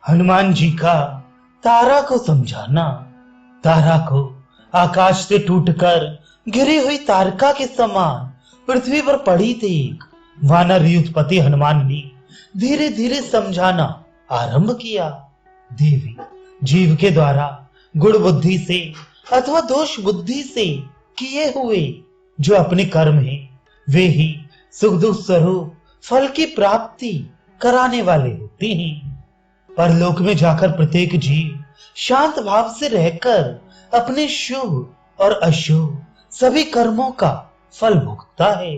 हनुमान जी का तारा को समझाना। तारा को आकाश से टूटकर गिरी हुई तारका के समान पृथ्वी पर पड़ी देख वानर युद्धपति हनुमान ने धीरे धीरे समझाना आरंभ किया। देवी जीव के द्वारा गुण बुद्धि से अथवा दोष बुद्धि से किए हुए जो अपने कर्म है वे ही सुख दुख स्वरूप फल की प्राप्ति कराने वाले होते हैं। परलोक में जाकर प्रत्येक जीव शांत भाव से रहकर अपने शुभ और अशुभ सभी कर्मों का फल भोगता है।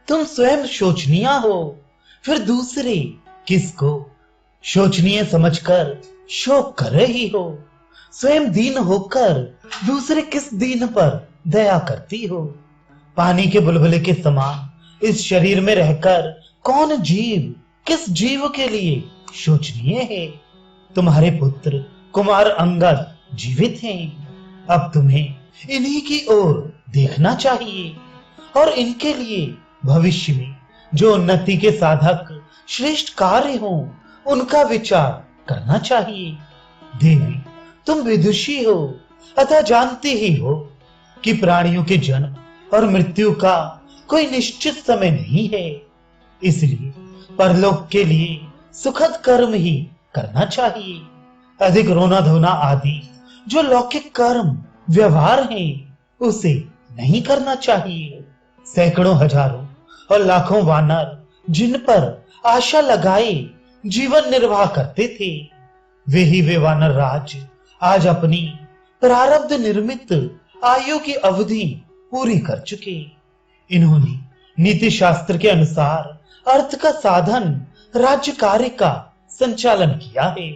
तुम स्वयं शोचनीय हो, फिर दूसरे किसको शोचनीय समझकर शोक कर रही हो। स्वयं दीन होकर दूसरे किस दीन पर दया करती हो। पानी के बुलबुले के समान इस शरीर में रहकर कौन जीव किस जीव के लिए शोचनीय है। तुम्हारे पुत्र कुमार अंगद जीवित हैं। अब तुम्हें इन्हीं की ओर देखना चाहिए और इनके लिए भविष्य में जो उन्नति के साधक श्रेष्ठ कार्य हो उनका विचार करना चाहिए। देवी तुम विदुषी हो अतः जानते ही हो कि प्राणियों के जन्म और मृत्यु का कोई निश्चित समय नहीं है। इसलिए परलोक के लिए सुखद कर्म ही करना चाहिए। अधिक रोना धोना आदि जो लौकिक कर्म व्यवहार है उसे नहीं करना चाहिए। सैकड़ों हजारों और लाखों वानर जिन पर आशा लगाए जीवन निर्वाह करते थे वे ही वे वानर राज आज अपनी प्रारब्ध निर्मित आयु की अवधि पूरी कर चुके। इन्होंने नीति शास्त्र के अनुसार अर्थ का साधन राज्य कार्य का संचालन किया है।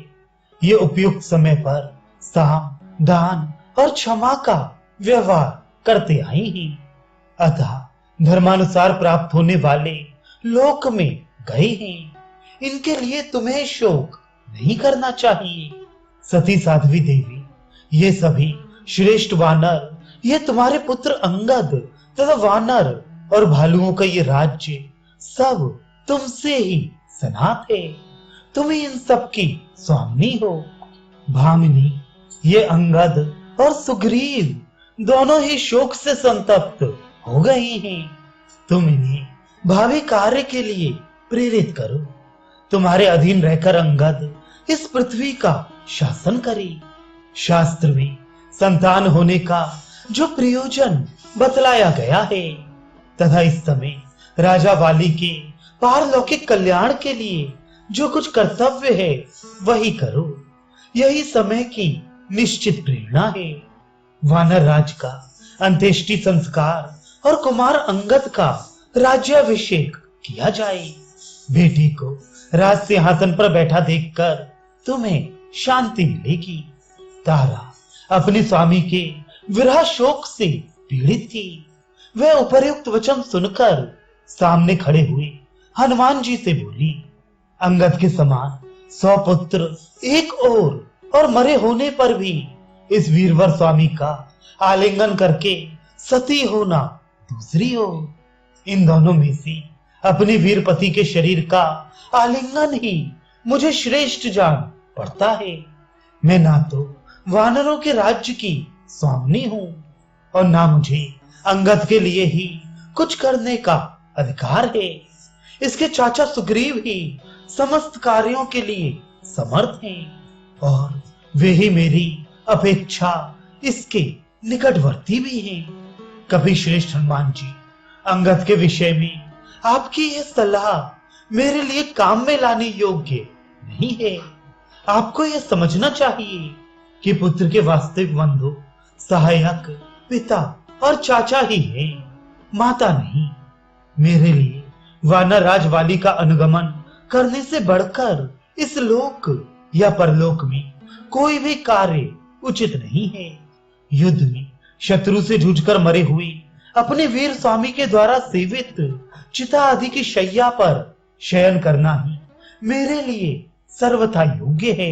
ये उपयुक्त समय पर साम दान और क्षमा का व्यवहार करते आए हैं। अतः धर्मानुसार प्राप्त होने वाले लोक में गए हैं। इनके लिए तुम्हें शोक नहीं करना चाहिए। सती साध्वी देवी ये सभी श्रेष्ठ वानर ये तुम्हारे पुत्र अंगद तथा वानर और भालुओं का ये राज्य सब तुमसे ही सनात है। तुम ही इन सब की स्वामी हो। भामिनी ये अंगद और सुग्रीव दोनों ही शोक से संतप्त हो गए हैं। तुम इन्हें भावी कार्य के लिए प्रेरित करो। तुम्हारे अधीन रहकर अंगद इस पृथ्वी का शासन करे। शास्त्र में संतान होने का जो प्रयोजन बतलाया गया है तथा इस समय राजा वाली के पारलौकिक कल्याण के लिए जो कुछ कर्तव्य है वही करो। यही समय की निश्चित प्रेरणा है। वानर राज का अंत्येष्टि संस्कार और कुमार अंगद का राज्याभिषेक किया जाए। बेटी को राज सिंहासन पर बैठा देखकर तुम्हें शांति मिलेगी। तारा अपने स्वामी के विरह शोक से पीड़ित थी। वह उपर्युक्त वचन सुनकर सामने खड़े हुए हनुमान जी से बोली, अंगद के समान 100 पुत्र एक और मरे होने पर भी इस वीरवर स्वामी का आलिंगन करके सती होना दूसरी ओर। इन दोनों में से अपने वीरपति के शरीर का आलिंगन ही मुझे श्रेष्ठ जान पड़ता है। मैं ना तो वानरों के राज्य की स्वामिनी हूं और ना मुझे अंगद के लिए ही कुछ करने का अधिकार है। इसके चाचा सुग्रीव ही समस्त कार्यों के लिए समर्थ हैं और वे ही मेरी अपेक्षा इसके निकटवर्ती भी हैं। कभी श्रेष्ठ हनुमान जी अंगद के विषय में आपकी यह सलाह मेरे लिए काम में लाने योग्य नहीं है। आपको यह समझना चाहिए कि पुत्र के वास्तविक बंधु सहायक पिता और चाचा ही है, माता नहीं। मेरे लिए वानर राज वाली का अनुगमन करने से बढ़कर इस लोक या परलोक में कोई भी कार्य उचित नहीं है। युद्ध में शत्रु से जूझकर मरे हुए अपने वीर स्वामी के द्वारा सेवित चिता आदि की शैया पर शयन करना ही मेरे लिए सर्वथा योग्य है।